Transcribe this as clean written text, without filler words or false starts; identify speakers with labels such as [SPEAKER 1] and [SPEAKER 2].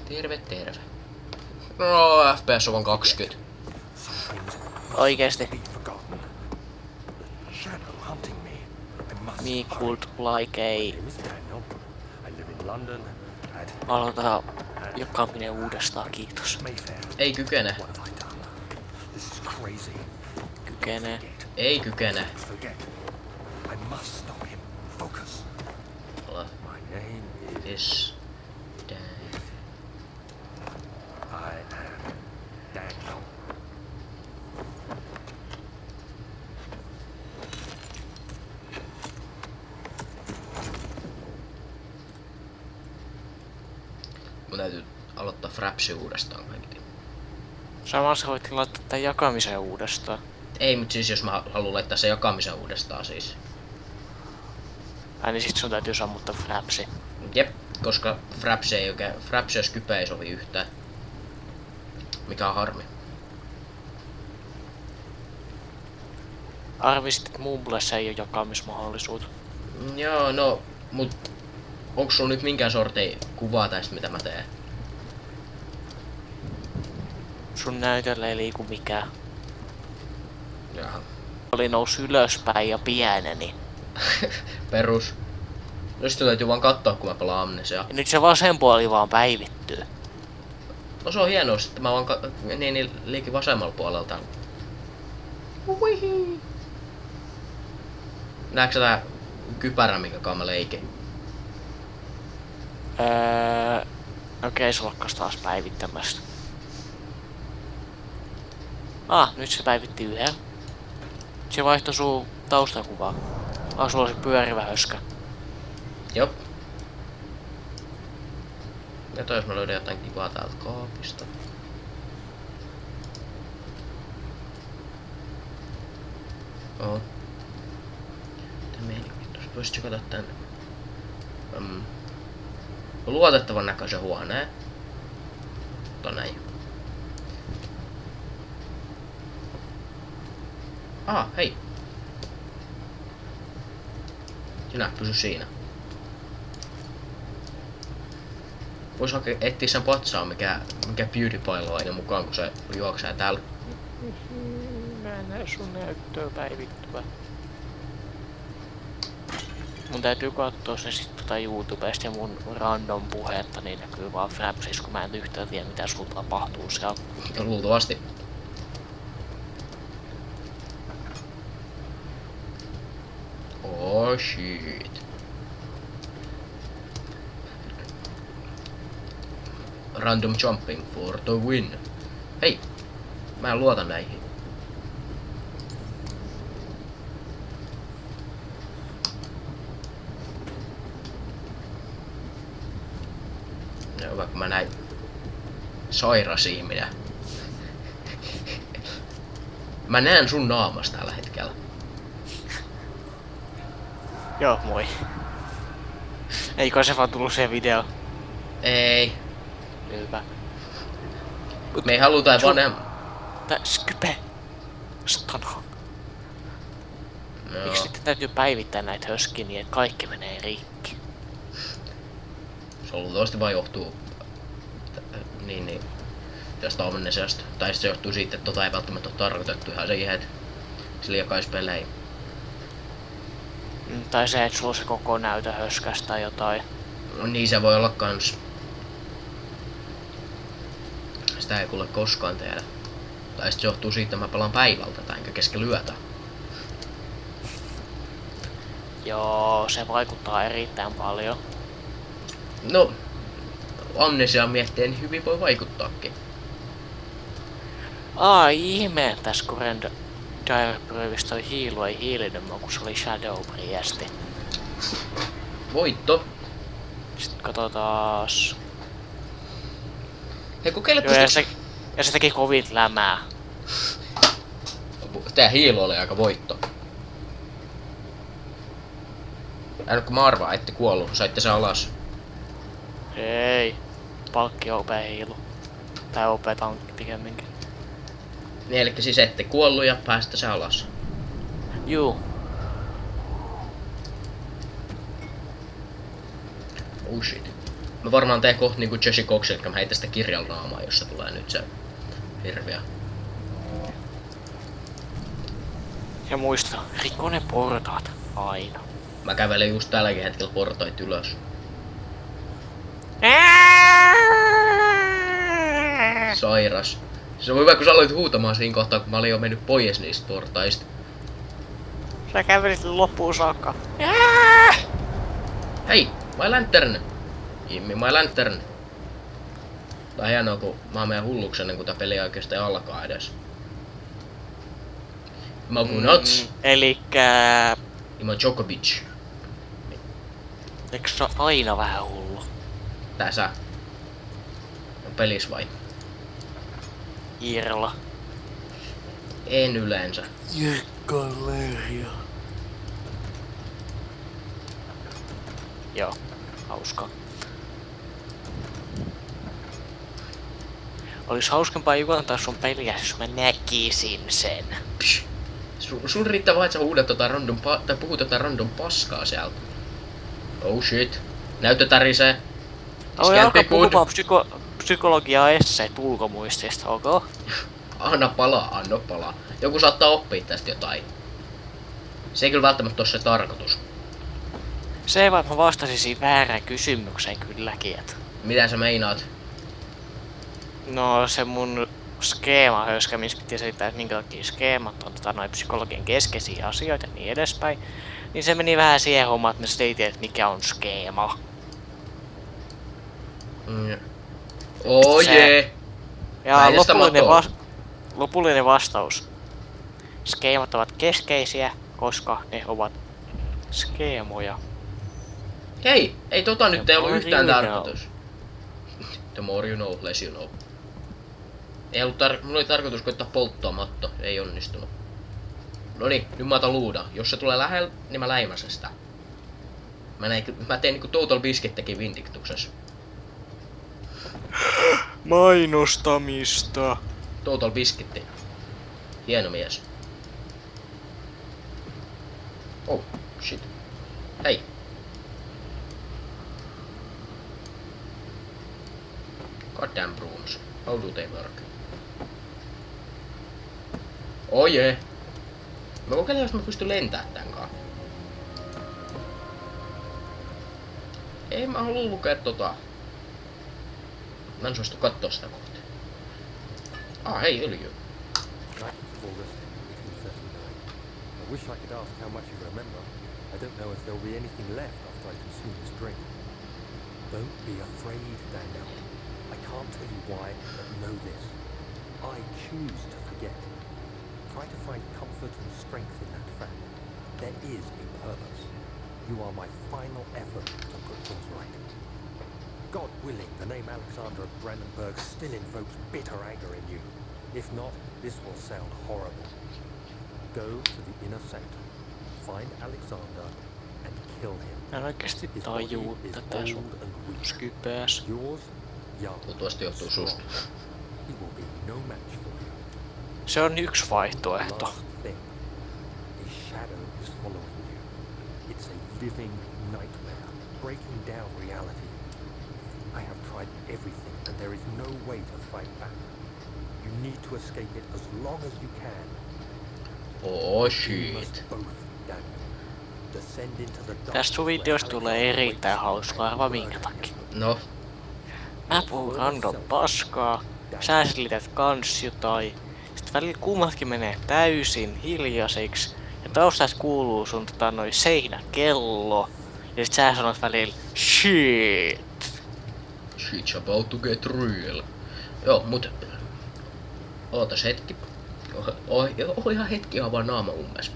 [SPEAKER 1] Terve, terve. No, FPS on 20.
[SPEAKER 2] Oikeesti. Me could like a... Aloitetaan jokainen uudestaan, kiitos.
[SPEAKER 1] Ei kykene.
[SPEAKER 2] Kykenee.
[SPEAKER 1] Ei kykene. Is mun täytyy aloittaa Frapsi uudestaan kaikki.
[SPEAKER 2] Samassa voit laittaa tän jakamisen uudestaan.
[SPEAKER 1] Ei, mut siis jos mä haluan laittaa sen jakamisen uudestaan siis.
[SPEAKER 2] Ai niin sit sun täytyy sammuttaa Frapsi.
[SPEAKER 1] Jep, koska Frapsi ei oikein, Frapsi ja Skype ei sovi yhtään. Mikä on harmi.
[SPEAKER 2] Arvisit, että Mumblessa ei oo jakamismahdollisuutta.
[SPEAKER 1] Joo, no, mut onks sulla nyt minkään sortin kuvaa tästä mitä mä teen?
[SPEAKER 2] Sun näytöllä ei liiku mikään.
[SPEAKER 1] Jaha.
[SPEAKER 2] Oli noussut ylöspäin ja pieneni.
[SPEAKER 1] Perus. No sit täytyy vaan katsoa kun mä pelaan Amnesiaa.
[SPEAKER 2] Ja nyt se vasen puoli vaan päivittyy.
[SPEAKER 1] No se on hienoa, että mä vaan niin liikin vasemmalla puolella täällä. Uihi. Näetkö sä tää kypärä, minkä kanssa mä leikin?
[SPEAKER 2] Okei, se lakkas taas päivittämästä. Nyt se päivitti yhden. Se vaihtoi sun taustakuvaa. Sulla on se pyörivä höskä.
[SPEAKER 1] Jop. Ja jos mä löydän jotain kivaa täältä kaapista. Oo. Tuossa voisi tsekata tän luotettavan näköisen huoneen. Näin. Hei. Sinä pysy siinä. Vois etsiä sen patsaa, mikä PewDiePiella on aina mukaan, kun se juoksee täällä.
[SPEAKER 2] Mä en näe sun näyttöä päivittyvä. Mun täytyy kattoo se sit YouTubesta ja mun random puhetta, niin näkyy vaan Frapsis, kun mä en yhtään tiedä mitä sulla tapahtuu siellä.
[SPEAKER 1] Luultavasti. Oh shit. Random jumping for the win. Hei! Mä en luota näihin. No vaikka mä näin sairasi minä. Mä näen sun naamas tällä hetkellä.
[SPEAKER 2] Joo, moi. Eikö se vaan tullut se video?
[SPEAKER 1] Ei.
[SPEAKER 2] Hyvä.
[SPEAKER 1] Me ei haluta
[SPEAKER 2] Tää Skype. Stano.
[SPEAKER 1] No.
[SPEAKER 2] Miksi sitten täytyy päivittää näitä höskiä niin, että kaikki menee rikki?
[SPEAKER 1] Se luultavasti vaan johtuu niin tästä Amnesiasta. Tai se johtuu siitä, että tota ei välttämättä ole tarkoitettu ihan siihen, että se liekaispelei.
[SPEAKER 2] Tai se, että sulla on se koko näytö höskästä tai jotain.
[SPEAKER 1] No niin se voi olla kans. Sitä ei kuule koskaan tehdä. Tai sit se johtuu siitä, että mä pelaan päivältä tai enkä keskellä yötä.
[SPEAKER 2] Joo, se vaikuttaa erittäin paljon.
[SPEAKER 1] No, Amnesia miettii, niin hyvin voi vaikuttaakin.
[SPEAKER 2] Ihme, tässä kun Dire Brewista toi hiilu ei hiilinyt, kun se oli Shadow Priesti.
[SPEAKER 1] Voitto.
[SPEAKER 2] Sitten katsotaas.
[SPEAKER 1] Hei kokeile
[SPEAKER 2] Joo, ja se teki kovin lämää.
[SPEAKER 1] Tää hiilu oli aika voitto. Aina kun mä arvaan, ette kuollut, saitte sen alas.
[SPEAKER 2] Ei. Palkki OP hiilu. Tai OP tankki pikemminkin.
[SPEAKER 1] Niin elikkä siis ette kuollut ja pääsitte sen alas.
[SPEAKER 2] Juu.
[SPEAKER 1] Oh shit. Mä varmaan teen kohta niinku Jesse Cox, eli mä heitän sitä kirjalla naamaa, jos se tulee nyt se hirviö.
[SPEAKER 2] Ja muista, rikko ne portaat aina.
[SPEAKER 1] Mä kävelen just tälläkin hetkellä portoit ylös. Sairas. Se on hyvä, kun sä aloit huutamaan siinä kohtaa, kun mä olin jo mennyt pois niistä portaista.
[SPEAKER 2] Sä kävelit loppuun saakka.
[SPEAKER 1] Hei! My lantern! Jimmy, my lantern! Tää on hienoa, kun mä menen hulluksi ennen kuin tää peli oikeastaan alkaa edes. Magu nuts!
[SPEAKER 2] Elikkä...
[SPEAKER 1] Ima Djokovic.
[SPEAKER 2] Eikö se ole aina vähän hullu?
[SPEAKER 1] Tässä. On pelis vai?
[SPEAKER 2] Irla.
[SPEAKER 1] En yleensä.
[SPEAKER 2] Jyrkkalleria. Joo, hauskaa. Olis hauskempaa juontaa sun peliä, jos mä näkisin sen.
[SPEAKER 1] Psh. Sun riittää vaan, että sä huudat tai puhut jotain random paskaa sieltä. Oh shit. Näyttö tärisee.
[SPEAKER 2] Oi alkaa puhumaan psykologiaa esseet ulkomuistista, ok?
[SPEAKER 1] Anna palaa. Joku saattaa oppia tästä jotain. Se ei kyllä välttämättä ole se tarkoitus.
[SPEAKER 2] Se ei vaan, mä vastasin siinä väärään kysymykseen kylläkin, et...
[SPEAKER 1] Mitä sä meinaat?
[SPEAKER 2] No se mun skeemahöyskä, missä piti selittää, että minkä takia skeemat on noin psykologian keskeisiä asioita ja niin edespäin. Niin se meni vähän siihen hommaan, että mä selitin, että mikä on skeema.
[SPEAKER 1] Oh jee!
[SPEAKER 2] Ja lopullinen vastaus. Skeemat ovat keskeisiä, koska ne ovat skeemoja.
[SPEAKER 1] Hei! Ei tota nyt ei ollut yhtään
[SPEAKER 2] you
[SPEAKER 1] tarkoitus. The more you know, less you know. Ei ollut mulla oli tarkoitus koittaa polttaa matto. Ei onnistunut. Noniin, nyt mä otan luudan. Jos se tulee lähellä, niin mä läimäsen sitä. Mä tein niinku Total Biscuittekin Vindictuksessa.
[SPEAKER 2] Mainostamista.
[SPEAKER 1] Total Biscuitti. Hieno mies. Oh, shit. Hei. Goddamn brooms. How do they work? Oh jee. Mä kokeilen, jos mä pystyn lentää tän kanssa. Ei mä halua lukea tota. Mä en suostu kattoo sitä kohti. Hei, öljy.
[SPEAKER 3] I wish I could ask how much you remember. I don't know if there'll be anything left after I consume this drink. Don't be afraid, Daniel. I can't tell you why, but know this. I choose to forget. Try to find comfort and strength in that fact. There is a purpose. You are my final effort to put things right. God willing, the name Alexander of Brandenburg still invokes bitter anger in you. If not, this will sound horrible. Go to the inner sanctum, find Alexander, and kill him.
[SPEAKER 2] Mä en oikeesti
[SPEAKER 3] His
[SPEAKER 2] tajuu
[SPEAKER 3] body is
[SPEAKER 2] tätä sun
[SPEAKER 3] old and weak.
[SPEAKER 2] skypääs.
[SPEAKER 3] Yours, young,
[SPEAKER 1] Luultavasti johtuu
[SPEAKER 3] strong.
[SPEAKER 1] susta.
[SPEAKER 3] He will be no match for you.
[SPEAKER 2] Se on yksi vaihtoehto.
[SPEAKER 3] Last thing. A shadow is following you. It's a living nightmare, breaking down reality. I have tried everything, and there is no way to fight back. You need to escape it as long as you can.
[SPEAKER 1] Oh
[SPEAKER 3] You
[SPEAKER 1] shit.
[SPEAKER 3] must both, Daniel. Descend into the dark
[SPEAKER 2] Tästä sun
[SPEAKER 3] where
[SPEAKER 2] videosta tulee
[SPEAKER 3] Alexander
[SPEAKER 2] erittäin
[SPEAKER 3] waits
[SPEAKER 2] hauskaa, arvaa minkä
[SPEAKER 3] Brandenburg
[SPEAKER 2] takia.
[SPEAKER 1] No,
[SPEAKER 2] Mä puhun random paskaa, sä selität kans jotain. Sitten välillä kummatkin menee täysin hiljaisiksi. Ja taustasta kuuluu sun seinäkello. Ja sit sä sanot välillä shit.
[SPEAKER 1] shit's about to get real. Joo, mut... Ootas hetki. Ihan hetki avaa naama ummes.